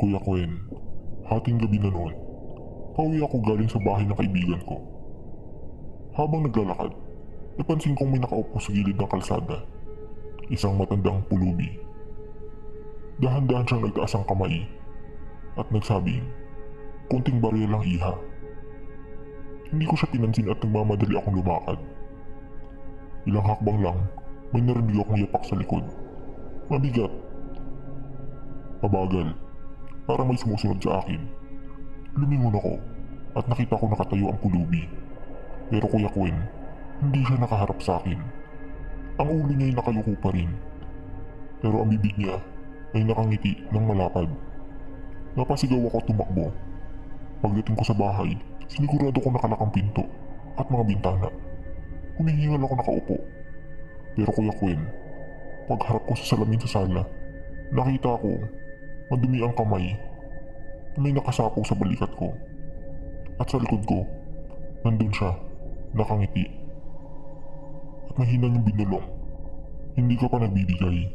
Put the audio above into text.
Kuya Kwen, hating gabi na noon, pauwi ako galing sa bahay ng kaibigan ko. Habang naglalakad, napansin kong may nakaupo sa gilid ng kalsada. Isang matandang pulubi. Dahan-dahan siyang nagtaas ang kamay at nagsabing, "Konting barya lang, iha." Hindi ko siya pinansin at nagmamadali akong lumakad. Ilang hakbang lang, may narinig akong yapak sa likod. Mabigat. Mabagal. Para may sumusunod sa akin. Lumingon ako at nakita ko nakatayo ang pulubi. Pero Kuya Kwen, hindi siya nakaharap sa akin. Ang ulo niya ay nakayuko pa rin. Pero ang bibig niya ay nakangiti ng malapad. Napasigaw ako at tumakbo. Pagdating ko sa bahay, sinigurado ko nakalak ang pinto at mga bintana. Humihingal ako nakaupo. Pero Kuya Kwen, pagharap ko sa salamin sa sala, nakita ko madumi ang kamay na may nakasapaw sa balikat ko. At sa likod ko, nandun siya, nakangiti. At mahina niyang binulong, "Hindi ka pa nagbibigay."